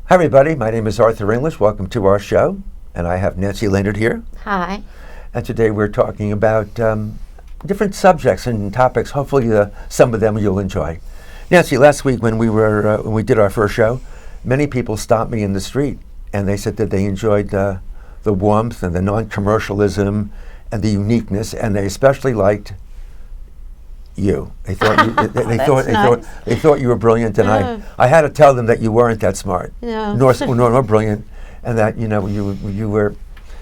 Hi, everybody. My name is Arthur English. Welcome to our show. And I have Nancy Leonard here. Hi. And today we're talking about different subjects and topics. Hopefully some of them you'll enjoy. Nancy, last week when we did our first show, many people stopped me in the street and they said that they enjoyed the warmth and the non-commercialism and the uniqueness, and they especially liked you. They thought they thought you were brilliant, and I had to tell them that you weren't that smart, nor brilliant, and that you were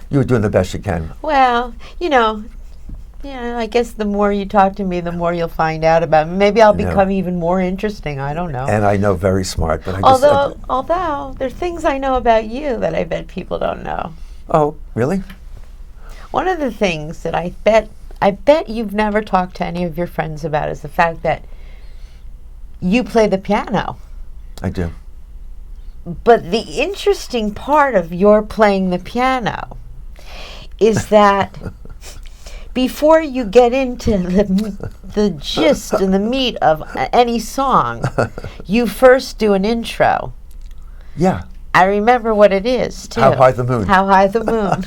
doing the best you can. Well, I guess the more you talk to me, the more you'll find out about me. Maybe I'll become even more interesting. I don't know. And I know very smart, but although there's things I know about you that I bet people don't know. Oh, really? One of the things that I bet you've never talked to any of your friends about is the fact that you play the piano. I do. But the interesting part of your playing the piano is that before you get into the gist and the meat of any song, you first do an intro. Yeah. I remember what it is, too. How High the Moon. How High the Moon.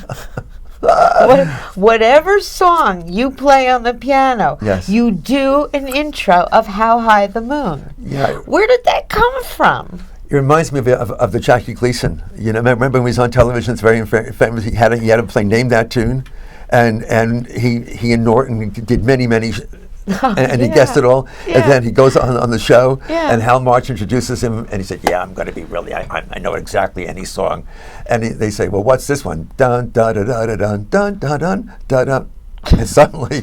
Whatever song you play on the piano, yes, you do an intro of How High the Moon. Yeah. Where did that come from? It reminds me of the Jackie Gleason. Remember when he was on television? It's very famous. He had to play Name That Tune, and he and Norton did many. And he guessed it all, and then he goes on the show, and Hal March introduces him, and he said, "Yeah, I'm going to be really. I know exactly any song," and they say, "Well, what's this one?" Dun dun dun dun dun dun dun dun dun dun, and suddenly,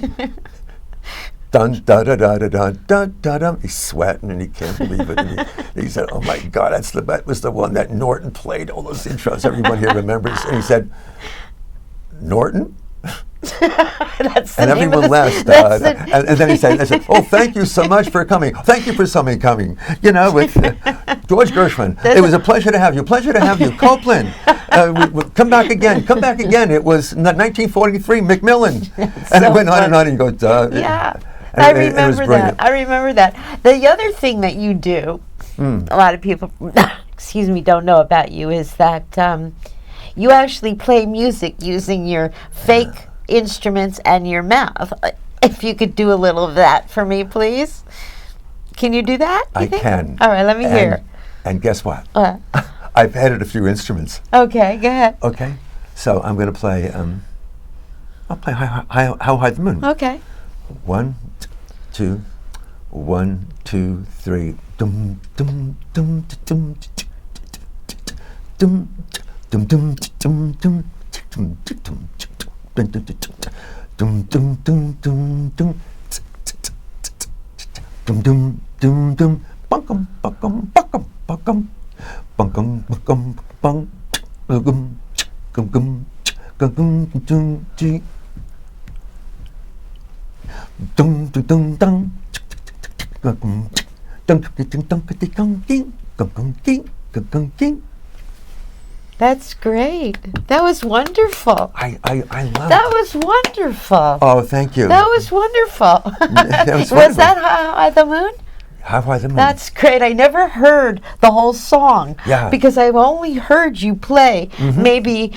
dun dun dun dun dun dun dun dun. He's sweating and he can't believe it. And he said, "Oh my God, that was the one that Norton played. All those intros, everyone here remembers." And he said, "Norton." And everyone laughed. And then he said, "Oh, thank you so much for coming. Thank you for coming. With George Gershwin. It was a pleasure to have you. Pleasure to have you. Copeland. Come back again. Come back again. It was 1943, Macmillan." And it went on and on. And he goes, yeah. I remember that. I remember that. The other thing that you do, a lot of people, don't know about you, is that you actually play music using your fake instruments and your mouth. If you could do a little of that for me, please. Can you do that? I can. All right, let me hear. And guess what? I've added a few instruments. Okay, go ahead. Okay, so I'm going to play. I'll play How High the Moon. Okay. 1, 2, 1, 2, 3. Dum dum dum dum dum dum dum dum dum dum dum dum. Dum dum dum dum dum dum dum dum dum dum bunkum bunkum bunkum bunkum bunkum bunkum bung gum gum gum gum dum dum dum dum dum dum gum dum dum dum dum dum. That's great. That was wonderful. I love that. Was wonderful. Oh, thank you. That was wonderful. Was that How High the Moon? How High the Moon. That's great. I never heard the whole song. Yeah. Because I've only heard you play maybe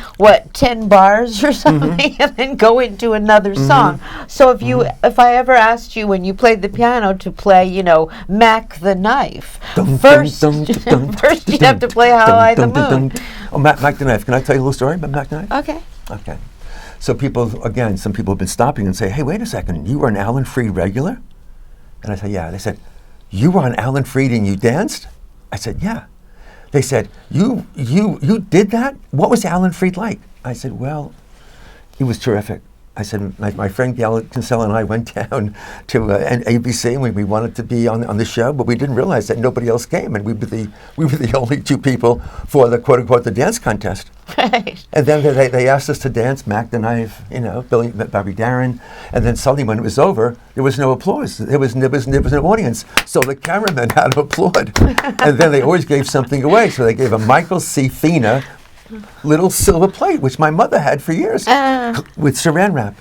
10 bars or something, and then go into another song. So if I ever asked you when you played the piano to play, Mac the Knife, first you'd have to play How High the Moon. Oh, Mac the Knife. Can I tell you a little story about Mac the Knife? Okay. Okay. So some people have been stopping and say, "Hey, wait a second, you were an Alan Freed regular?" And I said, "Yeah." They said, "You were on Alan Freed and you danced?" I said, "Yeah." They said, "You did that? What was Alan Freed like?" I said, "Well, he was terrific." I said, my friend Gail Kinsella and I went down to ABC, and we wanted to be on the show, but we didn't realize that nobody else came, and we were the only two people for the quote unquote the dance contest. Right. And then they asked us to dance, Mac the Knife, Bobby Darin, and then suddenly when it was over, there was no applause. There was no audience, so the cameraman had to applaud, and then they always gave something away, so they gave a Michael C. Fina little silver plate, which my mother had for years, with saran wrap.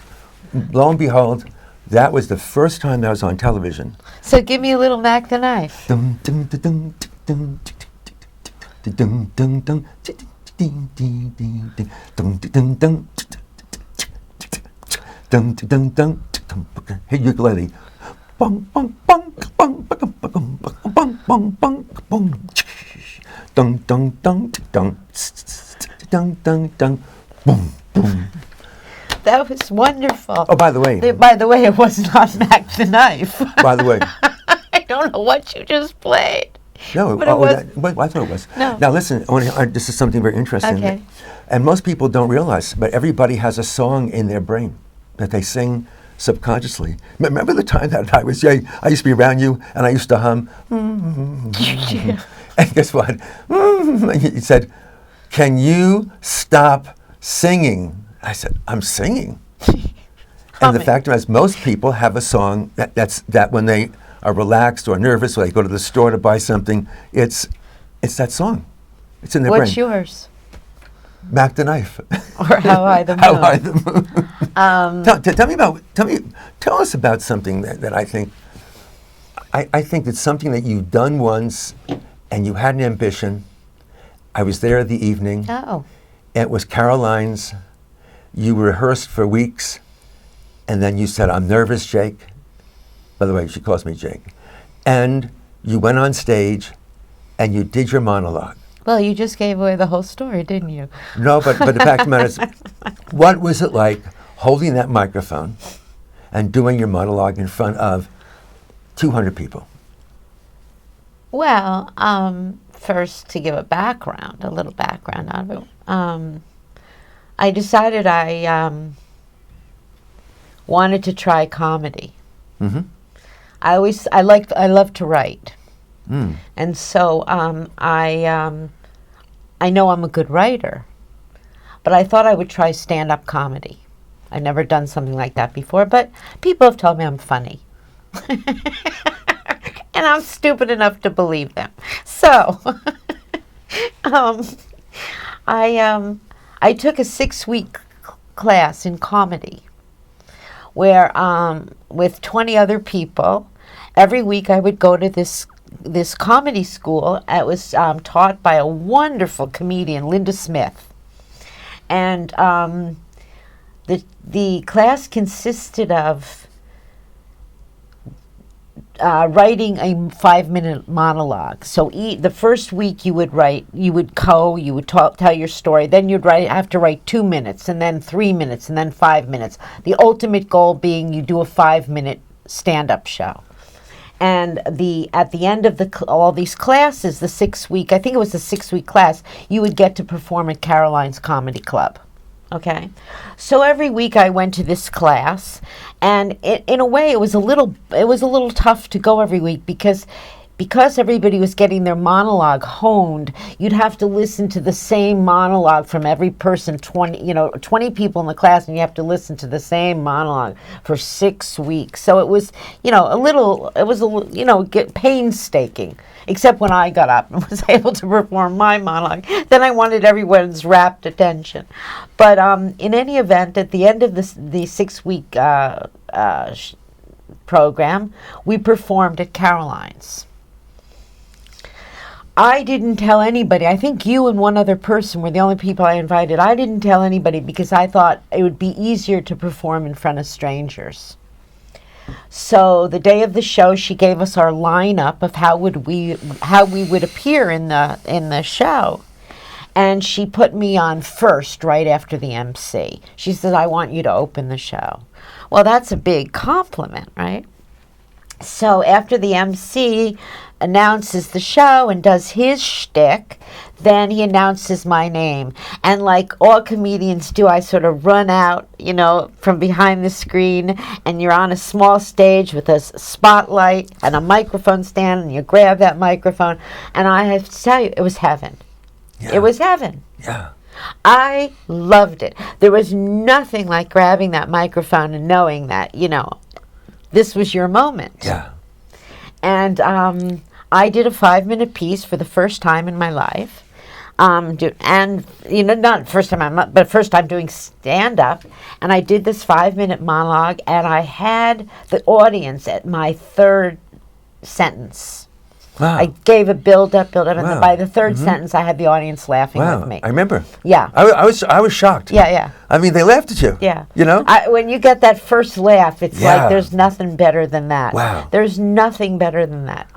Lo and behold, that was the first time that I was on television. So give me a little Mac the Knife. Ding ding ding ding ding ding ding ding ding ding ding ding ding. Hey, ukulele. Bong bong bong bong bong bong bong bong bong bong. Dong dong dong dong dong dong dong. Boom boom. That was wonderful. Oh, by the way. It was not Mac the Knife. By the way. I don't know what you just played. No, but it was. I thought it was. No. Now listen, this is something very interesting. Okay. And most people don't realize, but everybody has a song in their brain that they sing subconsciously. Remember the time that I used to be around you and I used to hum. And guess what? He said, "Can you stop singing?" I said, "I'm singing." And the fact is, most people have a song that when they are relaxed or nervous or they go to the store to buy something, it's that song. It's in their brain. What's yours? Mac the Knife. Or How High the Moon. How High the Moon. Tell us about something that I think it's something that you've done once and you had an ambition. I was there the evening. Oh. It was Caroline's. You rehearsed for weeks, and then you said, "I'm nervous, Jake." By the way, she calls me Jake. And you went on stage, and you did your monologue. Well, you just gave away the whole story, didn't you? No, but the fact of the matter is, what was it like holding that microphone and doing your monologue in front of 200 people? Well, first to give a little background on it. I decided I wanted to try comedy. Mm-hmm. I love to write, and so I know I'm a good writer, but I thought I would try stand-up comedy. I've never done something like that before, but people have told me I'm funny, and I'm stupid enough to believe them. So, I took a 6-week class in comedy where with 20 other people, every week I would go to this comedy school. It was taught by a wonderful comedian, Linda Smith. And the class consisted of writing a 5-minute monologue. So the first week you would tell your story, then you'd have to write 2 minutes, and then 3 minutes, and then 5 minutes. The ultimate goal being you do a 5-minute stand-up show. And at the end of all these classes, the 6-week, I think it was a 6-week class, you would get to perform at Caroline's Comedy Club. Okay, so every week I went to this class, and in a way it was a little tough to go every week because everybody was getting their monologue honed. You'd have to listen to the same monologue from every person, 20 people in the class, and you have to listen to the same monologue for 6 weeks. So it was, painstaking. Except when I got up and was able to perform my monologue, then I wanted everyone's rapt attention. But in any event, at the end of the 6-week program, we performed at Caroline's. I didn't tell anybody. I think you and one other person were the only people I invited. I didn't tell anybody because I thought it would be easier to perform in front of strangers. So the day of the show, she gave us our lineup of how we would appear in the show, and she put me on first right after the MC. She said, "I want you to open the show." Well, that's a big compliment, right? So after the MC announces the show and does his shtick, then he announces my name. And like all comedians do, I sort of run out, from behind the screen, and you're on a small stage with a spotlight and a microphone stand, and you grab that microphone. And I have to tell you, it was heaven. Yeah. It was heaven. Yeah. I loved it. There was nothing like grabbing that microphone and knowing that, this was your moment. Yeah. And I did a 5-minute piece for the first time in my life. Not first time, but first time doing stand-up. And I did this 5-minute monologue, and I had the audience at my third sentence. Wow. I gave a build up, and then by the third sentence, I had the audience laughing with me. I remember. Yeah. I was shocked. Yeah. I mean, they laughed at you. Yeah. You know? When you get that first laugh, it's like there's nothing better than that. Wow. There's nothing better than that.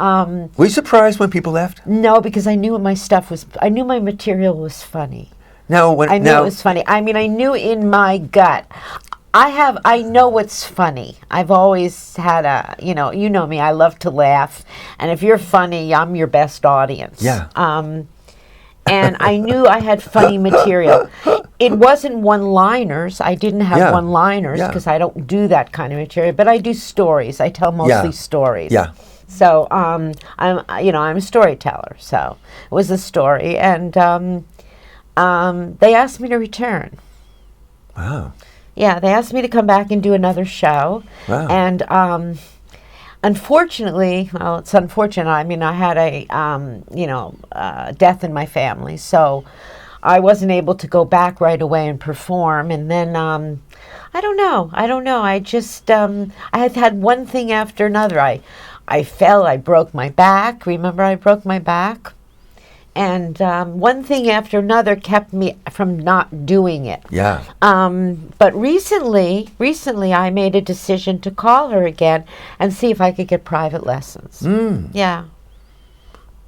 Were you surprised when people laughed? No, because I knew my material was funny. I knew it was funny. I mean, I knew in my gut. I know what's funny. I've always had you know me, I love to laugh. And if you're funny, I'm your best audience. Yeah. And I knew I had funny material. It wasn't one-liners. I didn't have one-liners because I don't do that kind of material. But I do stories. I tell mostly stories. Yeah. So I'm a storyteller. So it was a story, and they asked me to return. Wow. Yeah, they asked me to come back and do another show. Wow. And unfortunately, well, it's unfortunate. I mean, I had a death in my family, so I wasn't able to go back right away and perform. And then I don't know. I just I had one thing after another. I fell. I broke my back. Remember, I broke my back. And one thing after another kept me from not doing it. Yeah. But recently, I made a decision to call her again and see if I could get private lessons. Yeah.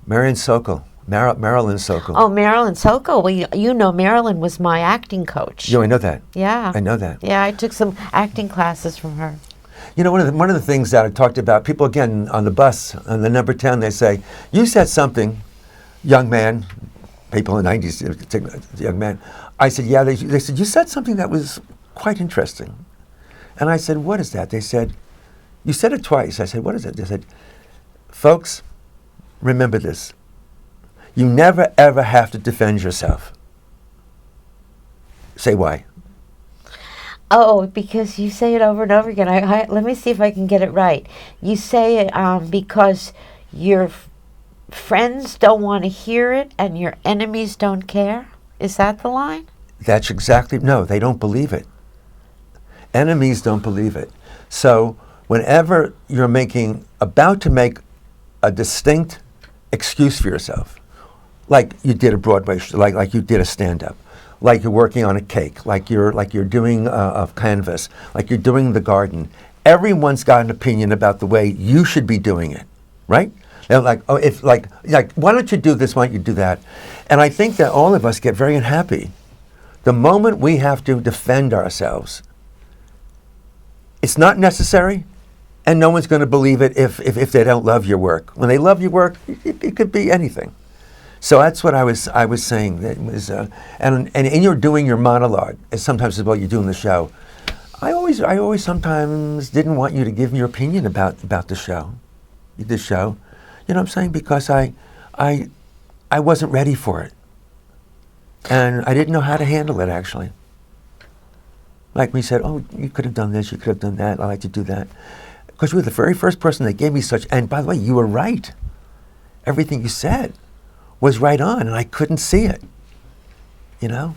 Marilyn Sokol. Oh, Marilyn Sokol. Well, you know, Marilyn was my acting coach. Yeah, I know that. Yeah. I know that. Yeah, I took some acting classes from her. You know, one of the things that I talked about, people again on the bus, on the number 10, they say, you said something, young man, people in the 90s, young man. I said, yeah, they said, you said something that was quite interesting. And I said, what is that? They said, you said it twice. I said, what is it? They said, folks, remember this. You never, ever have to defend yourself. Say why. Oh, because you say it over and over again. Let me see if I can get it right. You say it because your friends don't want to hear it and your enemies don't care? Is that the line? That's exactly, no, they don't believe it. Enemies don't believe it. So whenever you're about to make a distinct excuse for yourself, like you did a Broadway show, like you did a stand-up, like you're working on a cake, like you're doing a canvas, like you're doing the garden, everyone's got an opinion about the way you should be doing it, right? They're like, oh, why don't you do this? Why don't you do that? And I think that all of us get very unhappy the moment we have to defend ourselves. It's not necessary, and no one's going to believe it if they don't love your work. When they love your work, it could be anything. So that's what I was saying. That was, and in your doing your monologue, as sometimes is what you do in the show. I always sometimes didn't want you to give me your opinion about the show, this show. You know what I'm saying? Because I wasn't ready for it. And I didn't know how to handle it, actually. Like we said, oh, you could have done this, you could have done that, I like to do that. Because you were the very first person that gave me such, and by the way, you were right. Everything you said was right on, and I couldn't see it. You know?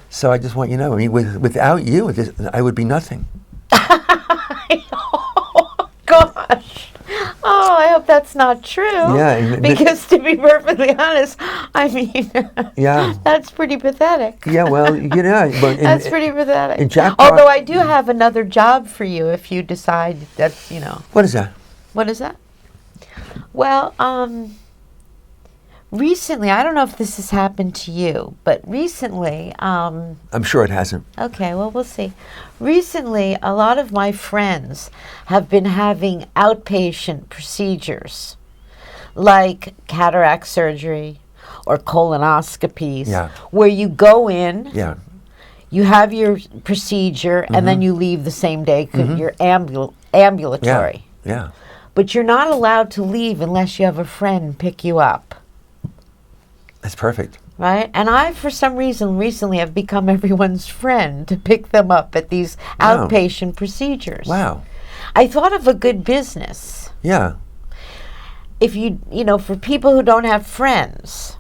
So I just want you to know, I mean, without you, I would be nothing. Oh, gosh. Oh, I hope that's not true. Yeah. Because to be perfectly honest, I mean, that's pretty pathetic. Yeah, well, you know. But that's pretty pathetic. Although I do have another job for you if you decide that, you know. What is that? What is that? Well, recently, I don't know if this has happened to you, but recently... I'm sure it hasn't. Okay, well, we'll see. Recently, a lot of my friends have been having outpatient procedures, like cataract surgery or colonoscopies, where you go in, you have your procedure, and then you leave the same day because you're ambulatory. Yeah. But you're not allowed to leave unless you have a friend pick you up. That's perfect. Right? And I, for some reason, recently have become everyone's friend to pick them up at these outpatient procedures. Wow. I thought of a good business. Yeah. If for people who don't have friends.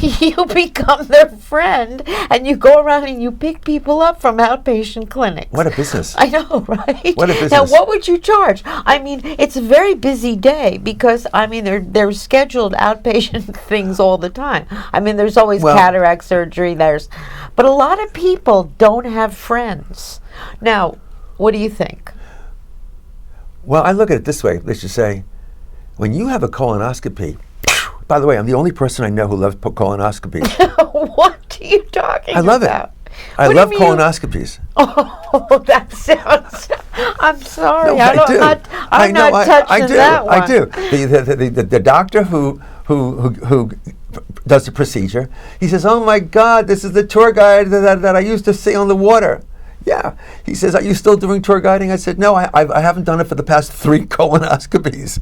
You become their friend, and you go around and you pick people up from outpatient clinics. What a business. I know, right? What a business. Now, what would you charge? I mean, it's a very busy day because, I mean, there's scheduled outpatient things all the time. I mean, there's always cataract surgery, but a lot of people don't have friends. Now, what do you think? Well, I look at it this way. Let's just say, when you have a colonoscopy, by the way, I'm the only person I know who loves colonoscopies. What are you talking about? I love it. I love colonoscopies. Oh, that sounds... I'm sorry. No, I do. I'm not touching that one. I do. The doctor who does the procedure, he says, "Oh my God, this is the tour guide that I used to see on the water." Yeah. He says, "Are you still doing tour guiding?" I said, "No, I haven't done it for the past 3 colonoscopies."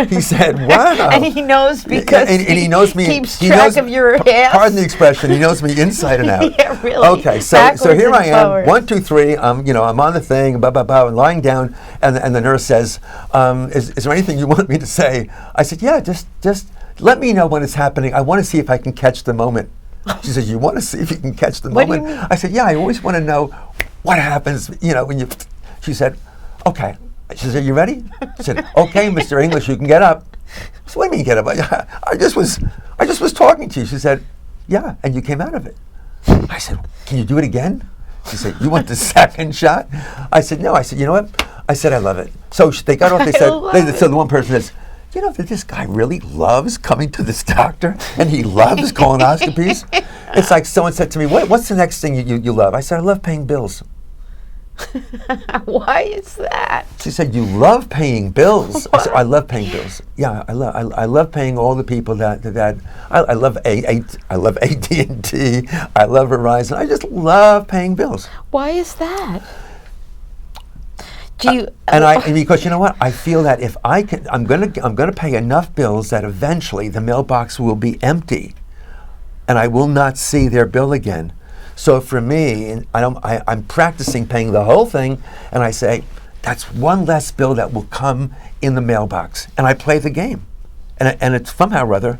He said, "Wow." And he knows because and he knows me. Keeps track of your ass. Pardon the expression. He knows me inside and out. Yeah, really. Okay, so here I am, 1, 2, 3. I'm on the thing, and lying down, and the nurse says, "Is there anything you want me to say?" I said, "Yeah, just let me know when it's happening. I want to see if I can catch the moment." She said, "You want to see if you can catch the moment?" Do you mean? I said, "Yeah, I always want to know what happens, when you..." She said, "Okay." She said, "You ready?" I said, "Okay, Mr. English, you can get up." I said, "What do you mean get up? I just was talking to you." She said, "Yeah, and you came out of it." I said, "Can you do it again?" She said, "You want the second shot?" I said, "No." I said, "You know what?" I said, "I love it." So they got off. They said, so the one person says, "You know that this guy really loves coming to this doctor, and he loves colonoscopies." It's like someone said to me, "What's the next thing you love?" I said, "I love paying bills." Why is that? She said, "You love paying bills." I said, "I love paying bills. Yeah, I love paying all the people that I love I love AT&T. I love Verizon. I just love paying bills." Why is that? Do you? And because you know what, I feel that if I can, I'm gonna pay enough bills that eventually the mailbox will be empty, and I will not see their bill again. So for me, I'm practicing paying the whole thing, and I say, that's one less bill that will come in the mailbox, and I play the game, and it's somehow or other,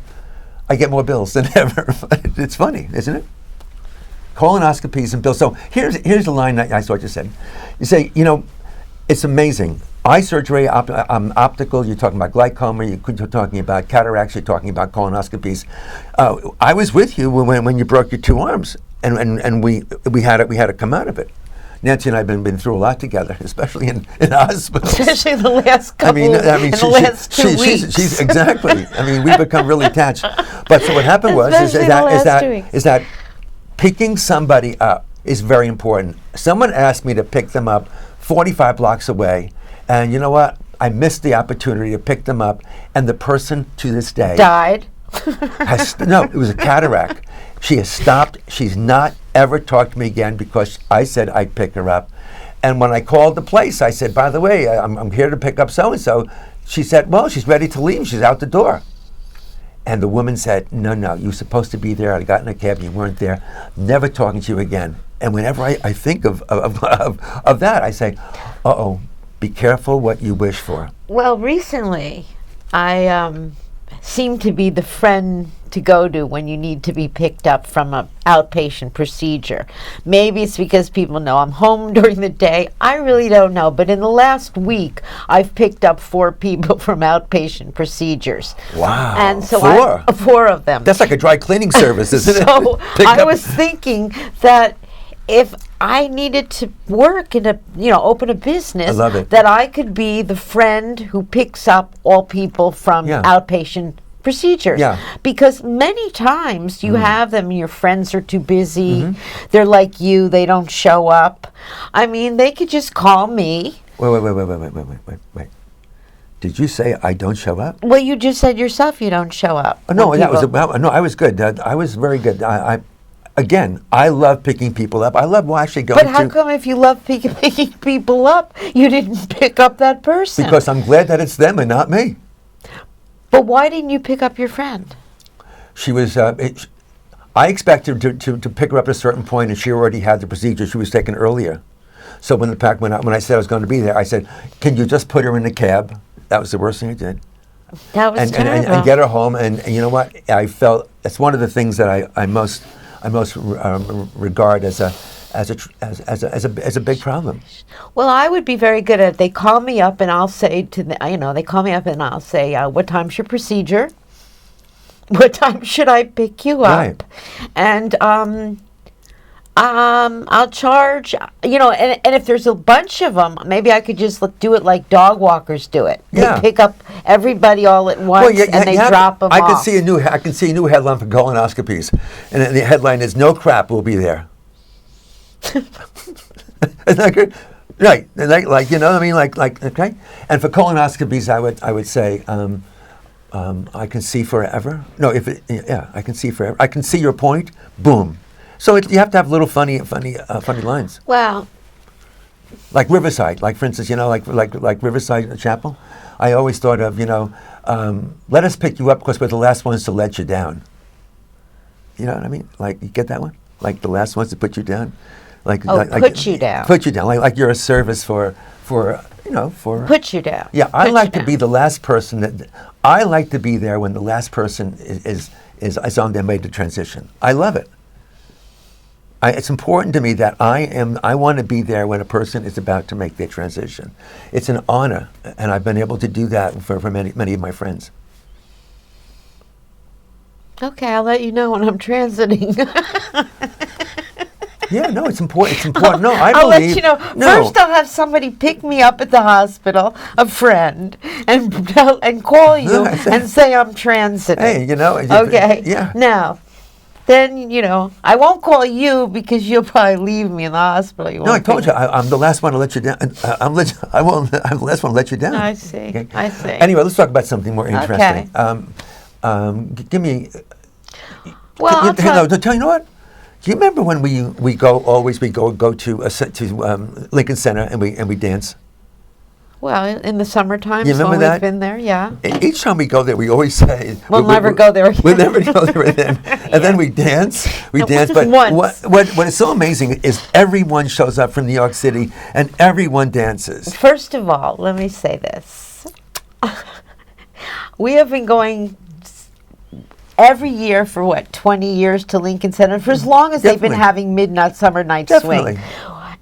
I get more bills than ever. It's funny, isn't it? Colonoscopies and bills. So here's the line that I saw you said. You say, it's amazing. Eye surgery, optical, you're talking about glaucoma, you're talking about cataracts, you're talking about colonoscopies. I was with you when you broke your 2 arms, and we had to come out of it. Nancy and I have been through a lot together, especially in hospitals. Especially the last couple, the last 2 weeks. She's exactly. We've become really attached. But so what happened is that picking somebody up is very important. Someone asked me to pick them up 45 blocks away, and you know what? I missed the opportunity to pick them up, and the person to this day died. No, it was a cataract. She has stopped. She's not ever talked to me again because I said I'd pick her up. And when I called the place, I said, "By the way, I'm here to pick up so-and-so." She said, "Well, she's ready to leave. She's out the door." And the woman said, "No, you were supposed to be there. I got in a cab and you weren't there. Never talking to you again." And whenever I think of that, I say, "Uh-oh, be careful what you wish for." Well, recently, I seem to be the friend to go to when you need to be picked up from an outpatient procedure. Maybe it's because people know I'm home during the day. I really don't know. But in the last week, I've picked up 4 people from outpatient procedures. Wow. And so 4? 4 of them. That's like a dry cleaning service, isn't it? So I was thinking that if I needed to work in open a business, I love it. that I could be the friend who picks up all people from outpatient procedures. Yeah. Because many times you have them, your friends are too busy, they're like you, they don't show up. They could just call me. Wait. Did you say I don't show up? Well, you just said yourself you don't show up. No, I was good. I was very good. Again, I love picking people up. I love actually going to... But how come if you love picking people up, you didn't pick up that person? Because I'm glad that it's them and not me. But why didn't you pick up your friend? She was... I expected to pick her up at a certain point, and she already had the procedure. She was taken earlier. So when I said I was going to be there, I said, "Can you just put her in the cab?" That was the worst thing I did. That was terrible. And get her home. And you know what? I felt That's one of the things that I most regard as a big problem. Well, I would be very good at it. They call me up and I'll say to the, they call me up and I'll say, what time's your procedure? What time should I pick you up? Right. And I'll charge, and if there's a bunch of them, maybe I could just do it like dog walkers do it. Yeah. They pick up everybody all at once and they drop them off. I can see a new headline for colonoscopies, and the headline is "No crap will be there." Isn't that good? Right, like okay. And for colonoscopies, I would say I can see forever. No, I can see forever. I can see your point. Boom. So you have to have little funny lines. Well, like Riverside, like for instance, like Riverside Chapel. I always thought of let us pick you up because we're the last ones to let you down. You know what I mean? Like, you get that one? Like the last ones to put you down. Put you down. Put you down. Like you're a service for put you down. Yeah, I like to be the last person I like to be there when the last person is on their way to transition. I love it. It's important to me that I want to be there when a person is about to make their transition. It's an honor, and I've been able to do that for many of my friends. Okay, I'll let you know when I'm transiting. Yeah, no, it's important. It's important. No, I'll let you know. No. First, I'll have somebody pick me up at the hospital, a friend, and call you and say I'm transiting. Hey, okay. Yeah. Now, then, I won't call you because you'll probably leave me in the hospital. No, I told you, I'm the last one to let you down. I'm the last one to let you down. I see. Okay? I see. Anyway, let's talk about something more interesting. Okay. Give me. Well, you know what? Do you remember when we go to Lincoln Center and we dance? Well, in the summertime, you remember that? Been there, yeah. Each time we go there, we always say we'll never go there again. We'll never go there again. And then we dance. But what is so amazing is everyone shows up from New York City and everyone dances. First of all, let me say this: we have been going every year for 20 years to Lincoln Center, for as long as they've been having Midnight Summer Night Swing.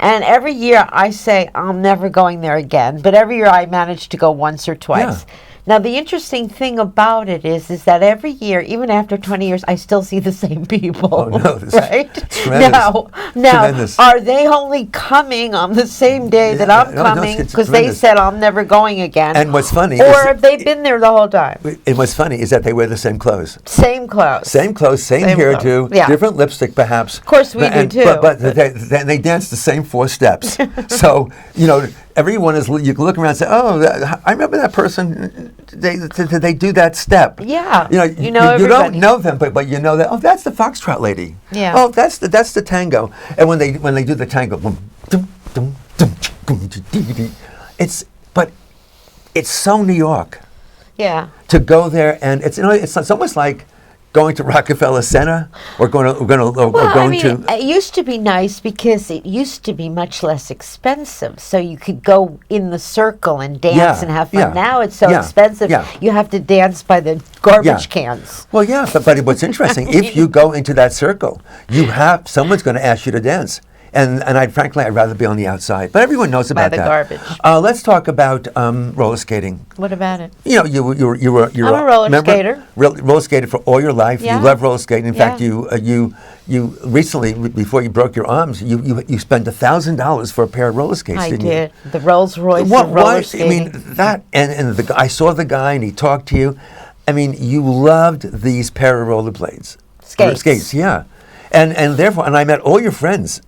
And every year I say, I'm never going there again. But every year I manage to go once or twice. Yeah. Now, the interesting thing about it is that every year, even after 20 years, I still see the same people. Oh, no. Right? Tremendous. Now, tremendous. Are they only coming on the same day that I'm coming because they said I'm never going again? And what's funny Or have they been there the whole time? And what's funny is that they wear the same clothes. Same clothes. Same hairdo, different lipstick perhaps. Of course we do too. But they dance the same 4 steps. So, everyone you can look around and say, oh, I remember that person. They do that step. Yeah. You don't know them, but you know that. Oh, that's the foxtrot lady. Yeah. Oh, that's the tango. And when they do the tango, it's so New York. Yeah. To go there, and it's almost like going to Rockefeller Center or going to. It used to be nice because it used to be much less expensive, so you could go in the circle and dance and have fun. Yeah. Now it's so expensive, you have to dance by the garbage cans. Well, yeah, but what's interesting, if you go into that circle, someone's going to ask you to dance. And I'd rather be on the outside. But everyone knows about that. By the garbage. Let's talk about roller skating. What about it? You were I'm a roller skater. Roller skated for all your life. Yeah. You love roller skating. In fact, you recently, before you broke your arms, you spent $1,000 for a pair of roller skates. I didn't did. You? The Rolls Royce of roller skating. I mean, that and I saw the guy and he talked to you. I mean, you loved these pair of rollerblades. Skates, yeah. And therefore, I met all your friends.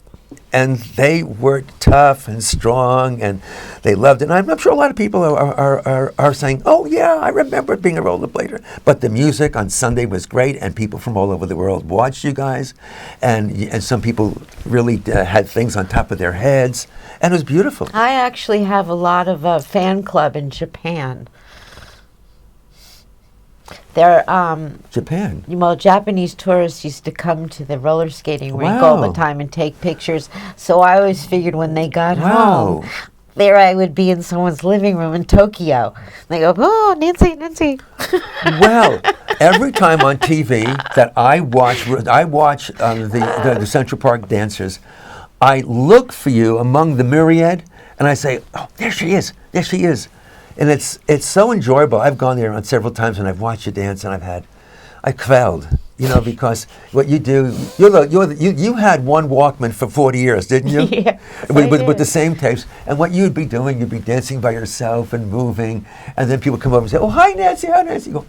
And they were tough and strong, and they loved it. And I'm sure a lot of people are saying, "Oh yeah, I remember being a rollerblader." But the music on Sunday was great, and people from all over the world watched you guys, and some people really had things on top of their heads, and it was beautiful. I actually have a lot of fan club in Japan. They're Japan. Well, Japanese tourists used to come to the roller skating rink all the time and take pictures. So I always figured when they got home, there I would be in someone's living room in Tokyo. They go, oh, Nancy. Well, every time on TV that I watch the Central Park dancers, I look for you among the myriad, and I say, oh, there she is. And it's so enjoyable. I've gone there on several times, and I've watched you dance, and I quelled, because what you do, you had one Walkman for 40 years, didn't you? Yeah, with the same tapes. And what you'd be doing, you'd be dancing by yourself and moving, and then people come over and say, oh, hi, Nancy, You go,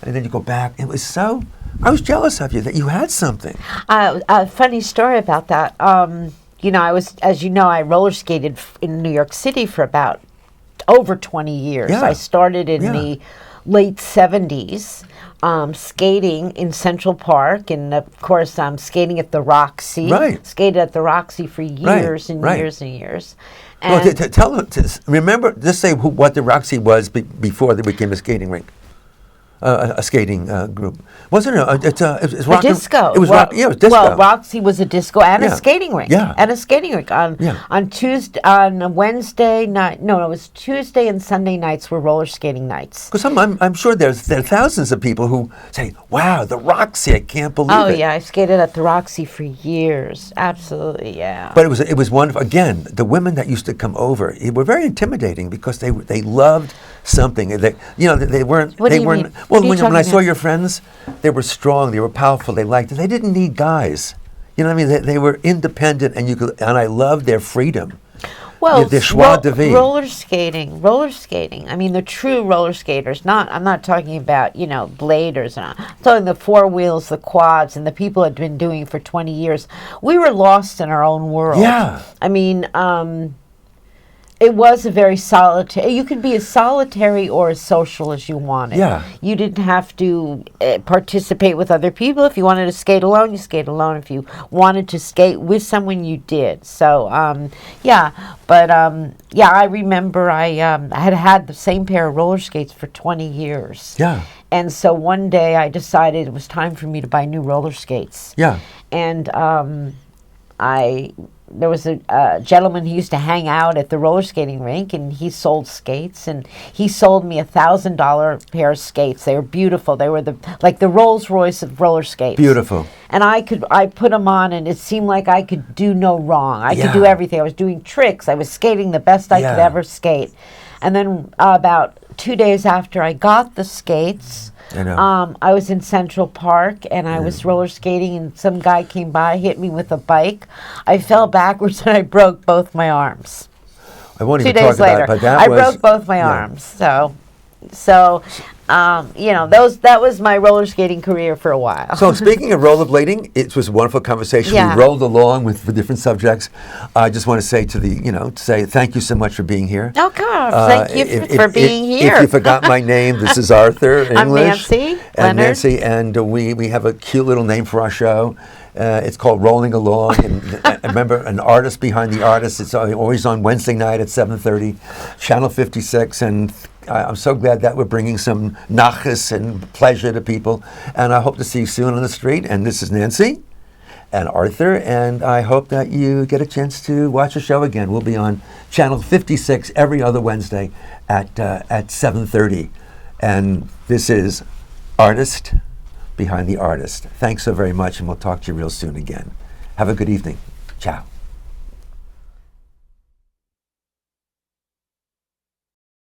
and then you go back. It was so, I was jealous of you that you had something. A funny story about that. I roller skated in New York City for about over 20 years. Yeah. I started in the late 70s. Skating in Central Park, and of course skating at the Roxy. Right. Skated at the Roxy for years and years and years. And well, tell them, remember, just say what the Roxy was before it became a skating rink. A skating group. Wasn't it? It's a disco. It was it was disco. Well, Roxy was a disco and a skating rink. Yeah. And a skating rink. On Tuesday, on Wednesday night, it was Tuesday and Sunday nights were roller skating nights. Because I'm sure there are thousands of people who say, wow, the Roxy, I can't believe it. Oh, yeah, I skated at the Roxy for years. Absolutely, yeah. But it was wonderful. Again, the women that used to come over, were very intimidating because they loved something. They weren't. What do you mean? Well, when I saw your friends, they were strong, they were powerful, they liked it. They didn't need guys. You know what I mean? They were independent, and I loved their freedom. Well, the joie de vivre. Roller skating. I mean, the true roller skaters. I'm not talking about bladers. I'm talking the four wheels, the quads, and the people that have been doing it for 20 years. We were lost in our own world. Yeah. I mean, it was a very solitary. You could be as solitary or as social as you wanted. Yeah. You didn't have to participate with other people. If you wanted to skate alone, you skate alone. If you wanted to skate with someone, you did. So, I remember I had the same pair of roller skates for 20 years. Yeah. And so one day I decided it was time for me to buy new roller skates. Yeah. And there was a gentleman who used to hang out at the roller skating rink, and he sold skates, and he sold me $1,000 pair of skates. They were beautiful. They were the Rolls Royce of roller skates. Beautiful. And I put them on, and it seemed like I could do no wrong. I could do everything. I was doing tricks. I was skating the best I could ever skate. And then about 2 days after I got the skates, I was in Central Park, and I was roller skating, and some guy came by, hit me with a bike. I fell backwards, and I broke both my arms. I won't 2 even days talk later, about it, but I broke both my arms. So, that was my roller skating career for a while. So speaking of rollerblading, it was a wonderful conversation. Yeah. We rolled along with different subjects. I just want to say say thank you so much for being here. Oh, God, thank you for being here. If you forgot my name, this is Arthur in I'm English. Nancy. And Nancy, and we have a cute little name for our show. It's called Rolling Along, and remember, an artist behind the artist. It's always on Wednesday night at 7:30, Channel 56, and I'm so glad that we're bringing some nachas and pleasure to people, and I hope to see you soon on the street. And this is Nancy and Arthur, and I hope that you get a chance to watch the show again. We'll be on Channel 56 every other Wednesday at 7:30, and this is Artist Behind the Artist. Thanks so very much, and we'll talk to you real soon again. Have a good evening. Ciao.